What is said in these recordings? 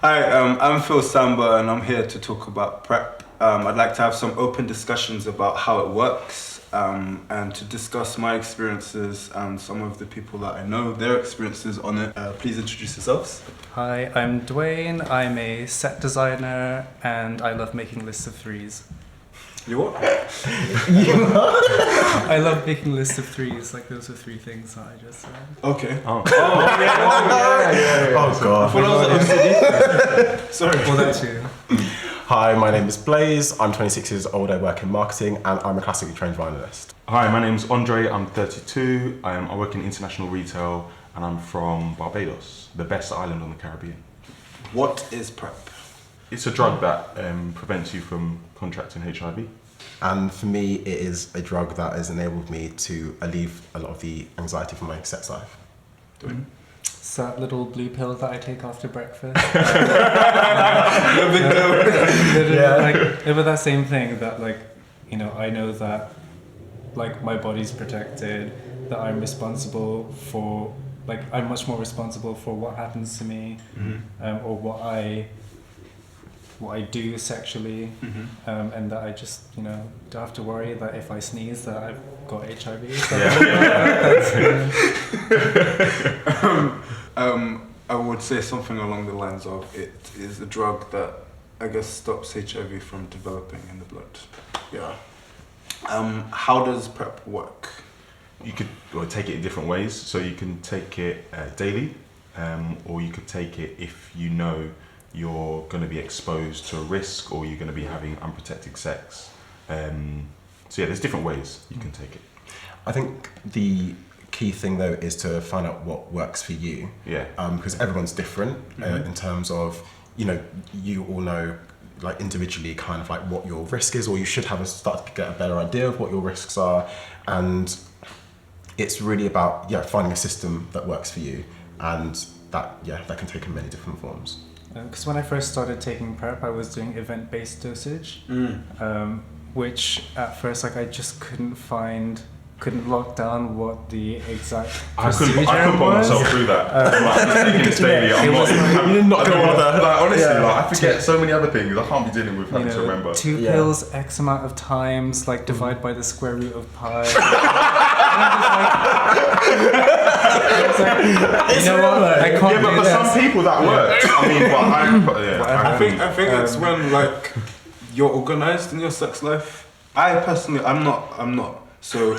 Hi, I'm Phil Samba and I'm here to talk about PrEP. I'd like to have some open discussions about how it works and to discuss my experiences and some of the people that I know, their experiences on it. Please introduce yourselves. Hi, I'm Dwayne. I'm a set designer and I love making lists of threes. You what? I love making lists of threes, like those are three things that I just said. Okay. Oh. Yeah. Oh god. Well, that was OCD. Sorry. Well, that too. Hi, my name is Blaze. I'm 26 years old. I work in marketing and I'm a classically trained violinist. Hi, my name's Andre. I'm 32. I work in international retail and I'm from Barbados, the best island on the Caribbean. What is PrEP? It's a drug that prevents you from contracting HIV. And for me, it is a drug that has enabled me to alleviate a lot of the anxiety from my sex life. It's that little blue pill that I take after breakfast. But that same thing that I know that my body's protected, that I'm responsible for, I'm much more responsible for what happens to me, or what I do sexually, and that I just don't have to worry that if I sneeze that I've got HIV. I would say something along the lines of it is a drug that I guess stops HIV from developing in the blood. Yeah. How does PrEP work? You could take it in different ways. So you can take it daily, or you could take it if you know you're going to be exposed to a risk or you're going to be having unprotected sex. There's different ways you can take it. I think the key thing though is to find out what works for you. Yeah. Because everyone's different in terms of, you all know individually kind of what your risk is, or you should start to get a better idea of what your risks are. And it's really about finding a system that works for you, and that can take in many different forms. Because when I first started taking PrEP, I was doing event-based dosage, which at first I just couldn't lock down what the exact procedure I couldn't put myself through that. Taking this daily, honestly, I forget so many other things. I can't be dealing with having to remember. 2 pills X amount of times, divide by the square root of pi. You know what? I can't but for some people that works. I think it's when you're organized in your sex life. I personally, I'm not. So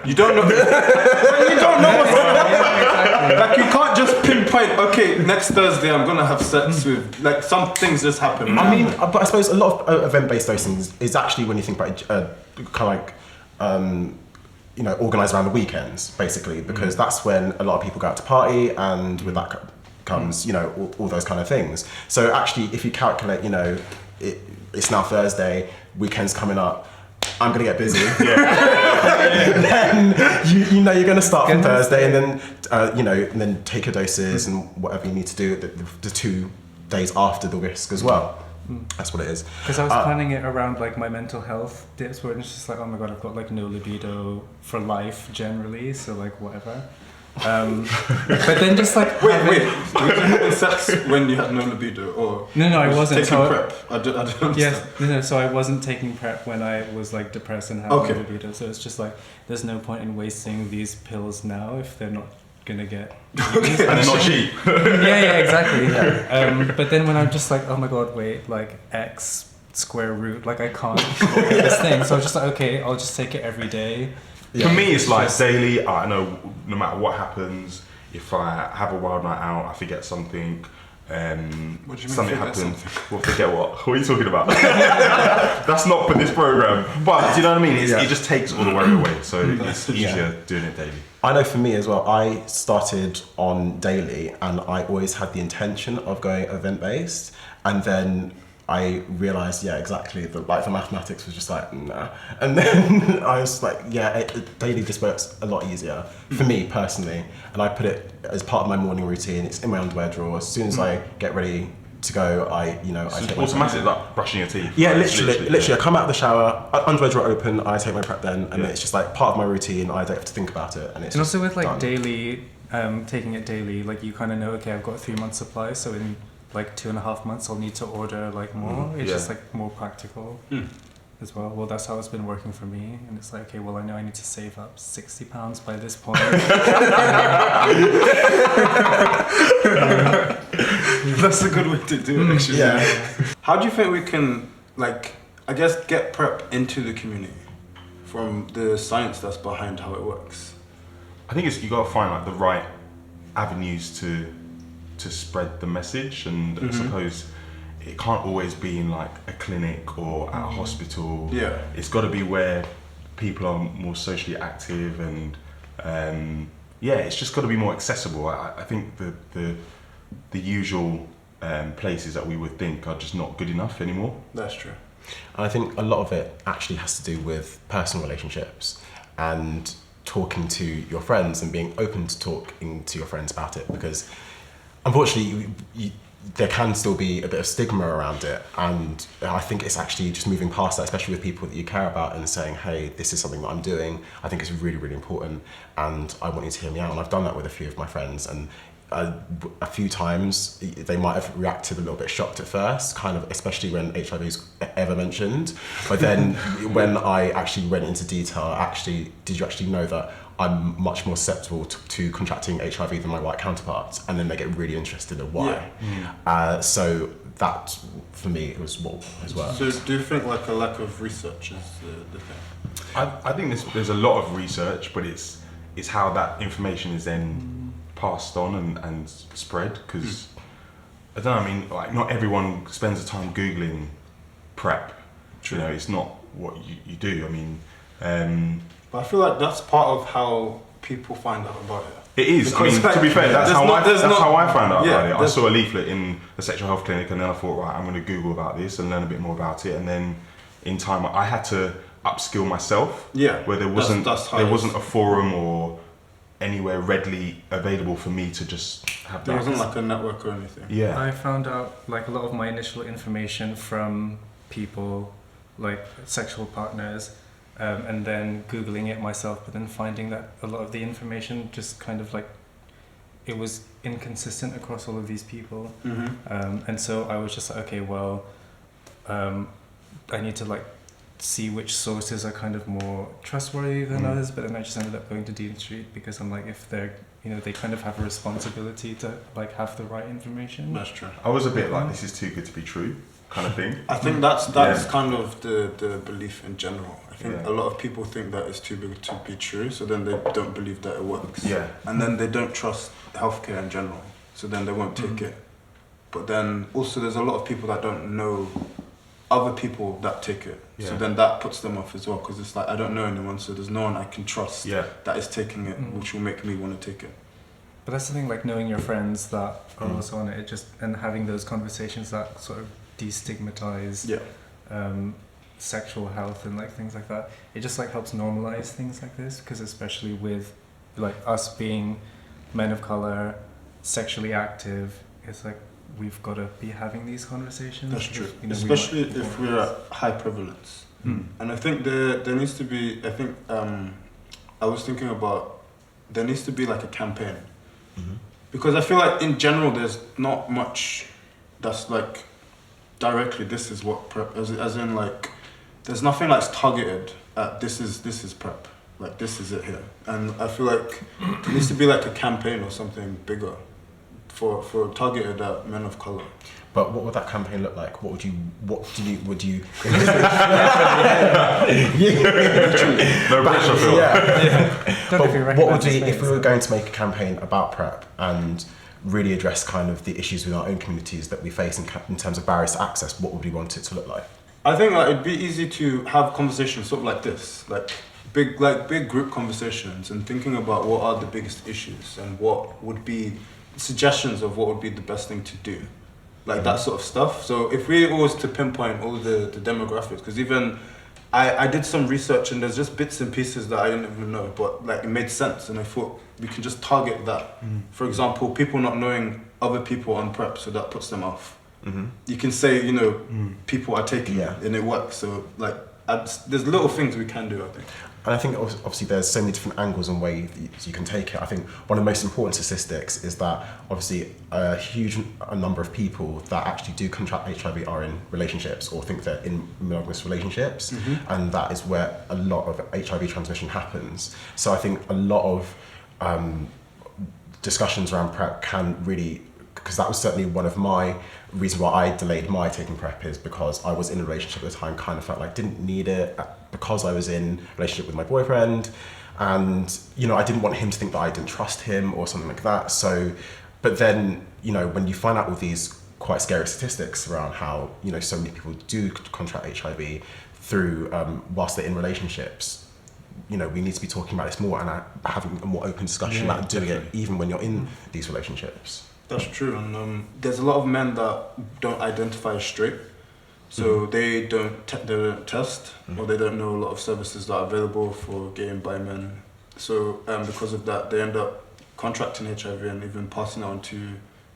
you don't know. When you don't know what's going to happen. You can't just pinpoint. Okay, next Thursday I'm gonna have sex with. Some things just happen. I mean, but I suppose a lot of event-based dosing is actually when you think about organised around the weekends, basically, because that's when a lot of people go out to party, and with that comes all those kind of things. So actually, if you calculate, it's now Thursday, weekend's coming up. I'm gonna get busy. Then you're gonna start from Thursday, and then and then take your doses and whatever you need to do the 2 days after the risk as well. That's what it is. Because I was planning it around my mental health dips, where it's just oh my god, I've got no libido for life generally, so whatever. But then just wait, were you having sex when you had no libido, or no, I wasn't taking PrEP? I don't understand. Yes, no. So I wasn't taking PrEP when I was depressed and having no libido. So it's just there's no point in wasting these pills now if they're not gonna get. And they're not cheap. yeah, exactly. Yeah. But then when I'm just oh my god, wait, X square root, I can't get this thing. So I was just okay, I'll just take it every day. Yeah. For me, it's daily. I know no matter what happens, if I have a wild night out, I forget something. What do you mean something happens. Well, forget what? What are you talking about? That's not for this program. But do you know what I mean? It just takes all the worry away. So it's easier doing it daily. I know for me as well, I started on daily, and I always had the intention of going event-based, and then I realised, exactly, the mathematics was just nah. And then I was daily just works a lot easier for me personally. And I put it as part of my morning routine. It's in my underwear drawer. As soon as I get ready to go, I take my automatic, brushing your teeth. Yeah, literally. I come out of the shower, underwear drawer open, I take my PrEP then, and it's just part of my routine. I don't have to think about it, and it's. And also with done. daily, taking it daily, you kind of know, okay, I've got a 3-month supply, so in like 2.5 months, I'll need to order like more. It's just like more practical as well. Well, that's how it's been working for me. And it's like, okay, well, I know I need to save up £60 by this point. That's a good way to do it, actually. Yeah. How do you think we can, like, I guess, get PrEP into the community from the science that's behind how it works? I think you got to find like the right avenues to spread the message, and I suppose it can't always be in like a clinic or at a hospital. Yeah. It's got to be where people are more socially active, and it's just got to be more accessible. I think the usual places that we would think are just not good enough anymore. That's true. And I think a lot of it actually has to do with personal relationships and talking to your friends and being open to talking to your friends about it, because unfortunately there can still be a bit of stigma around it, and I think it's actually just moving past that, especially with people that you care about, and saying, hey, this is something that I'm doing, I think it's really, really important, and I want you to hear me out. And I've done that with a few of my friends, and a few times they might have reacted a little bit shocked at first, kind of, especially when HIV is ever mentioned. But then when I actually went into detail, did you actually know that I'm much more susceptible to contracting HIV than my white counterparts? And then they get really interested in why. Yeah. So that, for me, was what has worked. So do you think like a lack of research is the thing? I think there's a lot of research, but it's how that information is then passed on and spread, because I don't know, I mean, like, not everyone spends the time Googling PrEP. True. You know, it's not what you do. I mean, but I feel like that's part of how people find out about it. it is. Because, I mean, like, to be fair, that's how I found out about it. I there's- saw a leaflet in a sexual health clinic, and then I thought, right, I'm going to Google about this and learn a bit more about it. And then in time, I had to upskill myself. Yeah, where there wasn't that's how there it wasn't is. a forum or anywhere readily available for me to just have There that. wasn't like a network or anything. Yeah. I found out like a lot of my initial information from people, like sexual partners, and then Googling it myself, but then finding that a lot of the information just kind of like, it was inconsistent across all of these people. And so I was just like, okay, well, I need to like see which sources are kind of more trustworthy than others, but then I just ended up going to Dean Street, because I'm like, if they're, you know, they kind of have a responsibility to like have the right information. That's true. I was a bit like, this is too good to be true kind of thing. I think that's kind of the belief in general. I think a lot of people think that it's too big to be true, so then they don't believe that it works. Yeah. And then they don't trust healthcare in general, so then they won't take it. But then also there's a lot of people that don't know other people that take it. So then that puts them off as well, because it's like, I don't know anyone, so there's no one I can trust that is taking it, which will make me want to take it. But that's the thing, like knowing your friends that are also on it, and having those conversations that sort of destigmatize sexual health and like things like that. It just like helps normalize things like this, because especially with like us being men of color, sexually active, it's like we've got to be having these conversations. That's true, you know, especially if we're at high prevalence. And I think there needs to be, I think I was thinking about, there needs to be like a campaign, because I feel like in general there's not much that's like directly this is what PrEP, as in like there's nothing that's targeted at this is PrEP, like this is it here. And I feel like there needs to be like a campaign or something bigger for targeted at men of color. But what would that campaign look like? Would you? No pressure, Phil. But what would be if we were going to make a campaign about PrEP and really address kind of the issues with our own communities that we face in terms of barriers to access? What would we want it to look like? I think like it'd be easy to have conversations sort of like this, like big group conversations, and thinking about what are the biggest issues and what would be suggestions of what would be the best thing to do. Like that sort of stuff. So if we was to pinpoint all the demographics, because even I did some research and there's just bits and pieces that I didn't even know, but like it made sense, and I thought we can just target that. For example, people not knowing other people on PrEP, so that puts them off. You can say, you know, people are taking it and it works. So like there's little things we can do, I think. And I think obviously there's so many different angles and ways you can take it. I think one of the most important statistics is that obviously a huge number of people that actually do contract HIV are in relationships or think they're in monogamous relationships, and that is where a lot of HIV transmission happens. So I think a lot of discussions around PrEP can really, because that was certainly one of my reasons why I delayed my taking PrEP, is because I was in a relationship at the time, kind of felt like I didn't need it because I was in a relationship with my boyfriend, and I didn't want him to think that I didn't trust him or something like that. So, but then when you find out all these quite scary statistics around how so many people do contract HIV through whilst they're in relationships, we need to be talking about this more and having a more open discussion about doing it even when you're in these relationships. That's true, and there's a lot of men that don't identify as straight, so they don't test, or they don't know a lot of services that are available for gay and bi men. So because of that, they end up contracting HIV and even passing it on to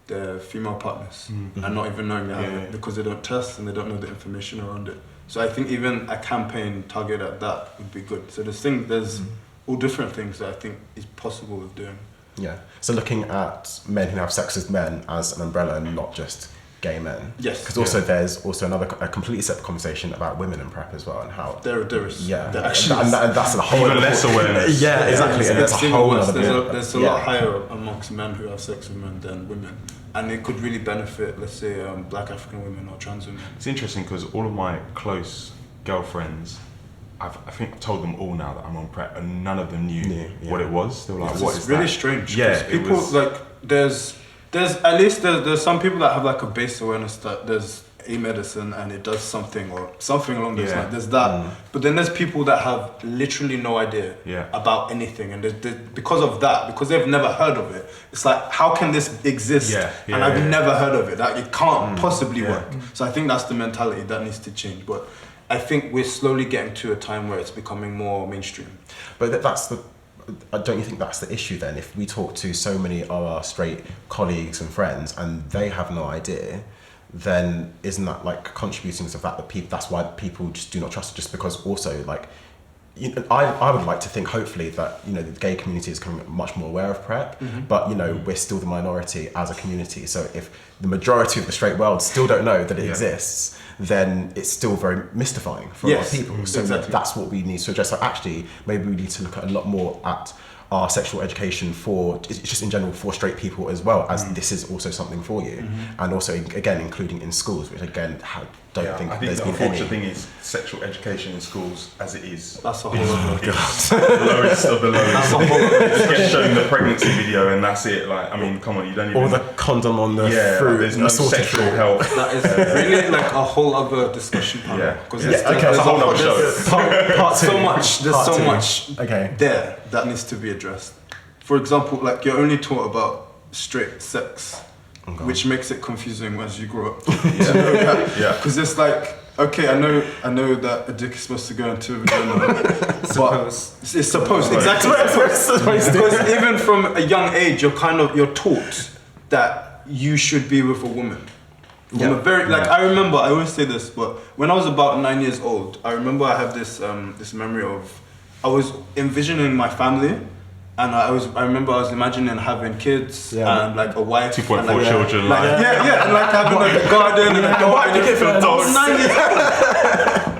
their female partners, and not even knowing they have it because they don't test and they don't know the information around it. So I think even a campaign targeted at that would be good. So there's all different things that I think is possible of doing. Yeah. So looking at men who have sex with men as an umbrella and not just gay men. Yes. Because also there's also a completely separate conversation about women in PrEP as well, and how there is. Yeah. There actually and that's a whole even less awareness. Yeah, exactly. And it's a whole other there's a lot higher amongst men who have sex with men than women. And it could really benefit, let's say, black African women or trans women. It's interesting because all of my close girlfriends, I think I've told them all now that I'm on PrEP, and none of them knew what it was. They were like, "What is that?" It's really strange. Yeah, people there's at least there's some people that have like a base awareness that there's a medicine and it does something or something along those lines. There's that, but then there's people that have literally no idea about anything, and because they've never heard of it, it's like, how can this exist? And I've never heard of it. Like, it can't possibly work. So I think that's the mentality that needs to change. But I think we're slowly getting to a time where it's becoming more mainstream. But don't you think that's the issue then? If we talk to so many of our straight colleagues and friends and they have no idea, then isn't that like contributing to the fact that that's why people just do not trust it? Just because also like, I would like to think hopefully that the gay community is becoming much more aware of PrEP, but we're still the minority as a community. So if the majority of the straight world still don't know that it exists, then it's still very mystifying for a lot of people. So that's what we need to address. So actually, maybe we need to look at a lot more at our sexual education just in general for straight people as well, as this is also something for you, and also again including in schools, which again I think the unfortunate thing is sexual education in schools as it is. That's a whole other the lowest of the lowest. That's a whole other get shown the pregnancy video and that's it. Like, I mean, come on, you don't even. Or the condom on the fruit. There's no sexual health. That is really like a whole other discussion panel. Because it's a whole other show. Part two. There's so much there that needs to be addressed. For example, like, you're only taught about straight sex, which makes it confusing as you grow up. Because it's like, okay, I know that a dick is supposed to go into a vagina, but it's supposed exactly. Because even from a young age, you're taught that you should be with a woman. From a very I remember, I always say this, but when I was about 9 years old, I remember I have this this memory of I was envisioning my family. And I remember I was imagining having kids and like a wife, 2.4 like, children, and like having like a garden and a garden.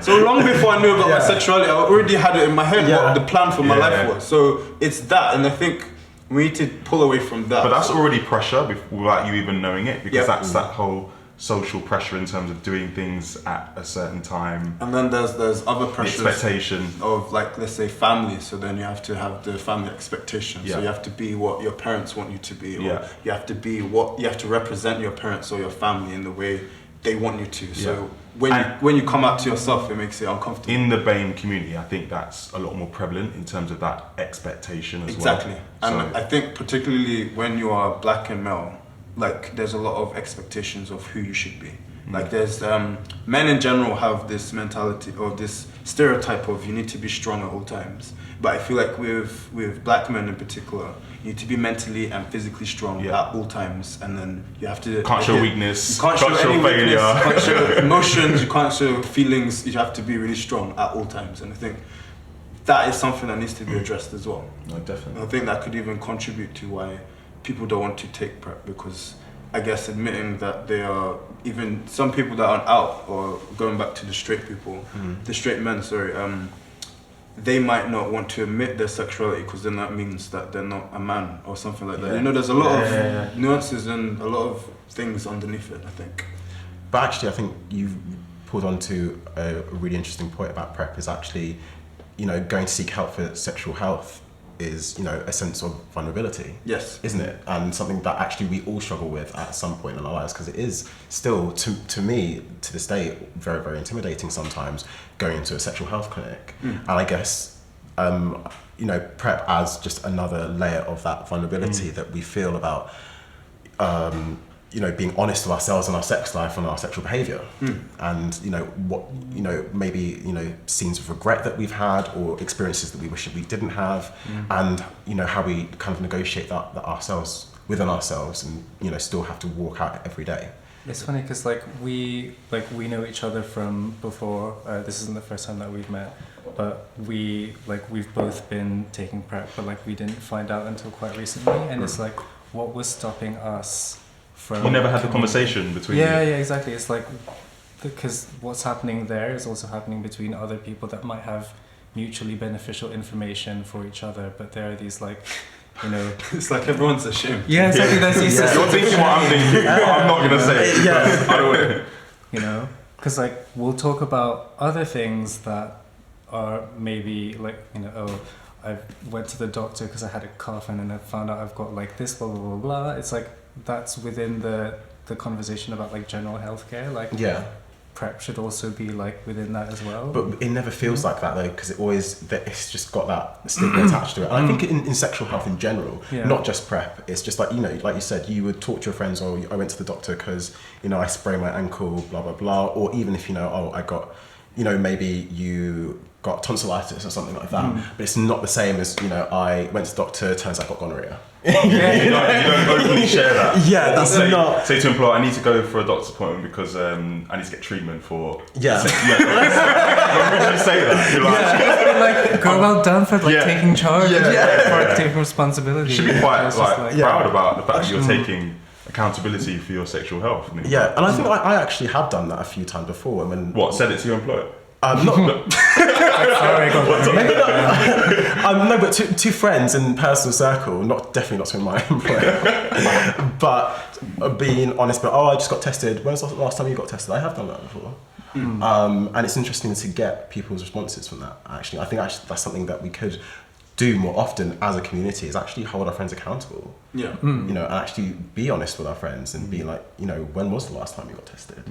So long before I knew about my sexuality, I already had it in my head what the plan for my life was. So it's that, and I think we need to pull away from that. But that's already pressure without you even knowing it, because that's that whole social pressure in terms of doing things at a certain time. And then there's other pressures. The expectation of, like, let's say family, so then you have to have the family expectations. So you have to be what your parents want you to be, or you have to represent your parents or your family in the way they want you to. So when you come out to yourself, it makes it uncomfortable. In the BAME community, I think that's a lot more prevalent in terms of that expectation as well. Exactly. And I think particularly when you are black and male, like, there's a lot of expectations of who you should be. Like, there's men in general have this mentality or this stereotype of you need to be strong at all times. But I feel like with black men in particular, you need to be mentally and physically strong at all times, and then you have to can't show weakness. You can't show any failure. Weakness, you can't show emotions. You can't show feelings. You have to be really strong at all times. And I think that is something that needs to be addressed as well. No, definitely. I think that could even contribute to why people don't want to take PrEP, because I guess admitting that they are, even some people that aren't out, or going back to the straight people, the straight men, they might not want to admit their sexuality, because then that means that they're not a man or something like that. Yeah. You know, there's a lot of nuances and a lot of things underneath it, I think. But actually, I think you've pulled on to a really interesting point about PrEP, is actually, you know, going to seek help for sexual health is, you know, a sense of vulnerability. Yes. Isn't it? And something that actually we all struggle with at some point in our lives, because it is still, to me, to this day, very, very intimidating sometimes going into a sexual health clinic. And I guess, you know, PrEP adds just another layer of that vulnerability that we feel about, you know, being honest with ourselves and our sex life and our sexual behaviour, and, you know, what, you know, maybe, you know, scenes of regret that we've had, or experiences that we wish we didn't have, and, you know, how we kind of negotiate that ourselves, within ourselves, and, you know, still have to walk out every day. It's funny because we know each other from before. This isn't the first time that we've met, but we've both been taking PrEP, but like we didn't find out until quite recently, and it's like, what was stopping us from? You never had the conversation between Yeah, you? yeah, exactly. It's like, because what's happening there is also happening between other people that might have mutually beneficial information for each other, but there are these like, you know, It's like everyone's ashamed. yeah, exactly. There's these You're thinking what I'm thinking, but I'm not going to say it. Yeah. I don't you know, because like we'll talk about other things that are maybe like, you know, oh, I went to the doctor because I had a cough and then I found out I've got like this, blah blah blah blah. It's like that's within the conversation about like general healthcare. Like PrEP should also be like within that as well. But it never feels like that though, because it's just got that stigma attached to it. And I think in sexual health in general, not just PrEP, it's just like, you know, like you said, you would talk to your friends, or I went to the doctor because, you know, I sprained my ankle, blah, blah, blah. Or even if, you know, oh, I got, you know, maybe you got tonsillitis or something like that. But it's not the same as, you know, I went to the doctor, turns out I got gonorrhea. you don't openly share that. Yeah, that's not. Say to employer, I need to go for a doctor's appointment because I need to get treatment for. Yeah. When would you say that? You're like, like, girl, well done for like taking charge, for taking responsibility. You should be quite like proud about the fact that you're taking accountability for your sexual health. Yeah, and I think I actually have done that a few times before. When What, said it to your employer? Not. Sorry, No, but two friends in personal circle, definitely not to my employer, but being honest. But I just got tested. When was the last time you got tested? I have done that before, and it's interesting to get people's responses from that. Actually, I think that's something that we could do more often as a community, is actually hold our friends accountable. Yeah. You know, and actually be honest with our friends and be like, you know, when was the last time you got tested?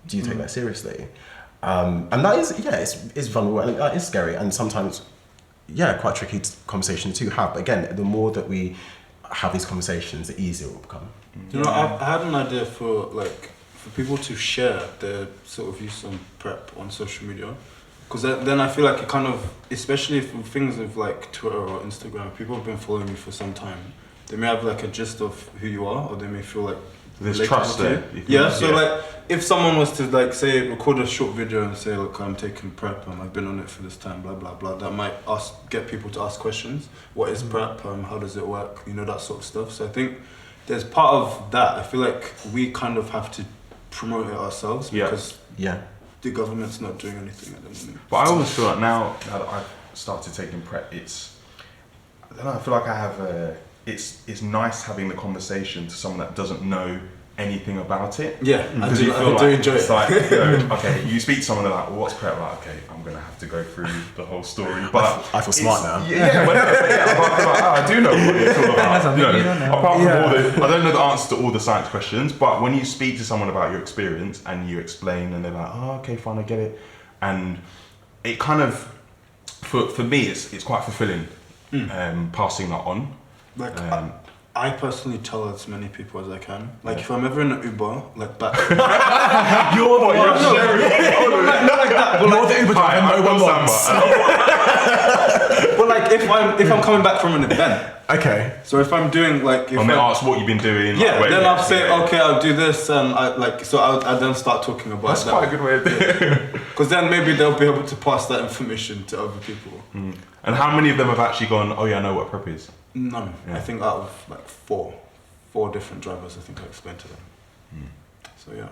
Do you take that seriously? And that is, it's vulnerable and that is scary, and sometimes, quite tricky conversation to have. But again, the more that we have these conversations, the easier it will become. You know, I had an idea for people to share their sort of use on PrEP on social media, because then I feel like it kind of, especially for things with like Twitter or Instagram, people have been following you for some time. They may have like a gist of who you are, or they may feel like there's trust there. Like if someone was to like say record a short video and say, look, I'm taking PrEP and I've been on it for this time, blah blah blah, that might get people to ask questions. What is PrEP? How does it work? You know, that sort of stuff. So I think there's part of that. I feel like we kind of have to promote it ourselves, because the government's not doing anything at the moment. But I always feel like now that I've started taking PrEP, I don't know, I feel like I have it's nice having the conversation to someone that doesn't know anything about it. Yeah, I do enjoy it. It's like, you know, okay, you speak to someone, they're like, well, what's PrEP? Like, okay, I'm going to have to go through the whole story. But I feel smart now. I do know what it's all about. You know, apart from I don't know the answer to all the science questions, but when you speak to someone about your experience and you explain, and they're like, oh, okay, fine, I get it. And it kind of, for me, it's quite fulfilling passing that on. Like, I personally tell as many people as I can. Like, if I'm ever in an Uber, like back. You're the one. Not like that. But You're the Uber driver no one wants. But like if I'm coming back from an event. Okay. So if I'm doing like, and they ask what you've been doing. Yeah. Then I'll say, okay, I'll do this, and I then start talking about. That's quite a good way of doing it. Because then maybe they'll be able to pass that information to other people. Mm. And how many of them have actually gone, oh yeah, I know what PrEP is? None. Yeah. I think out of like four different drivers, I think I explained to them. So yeah.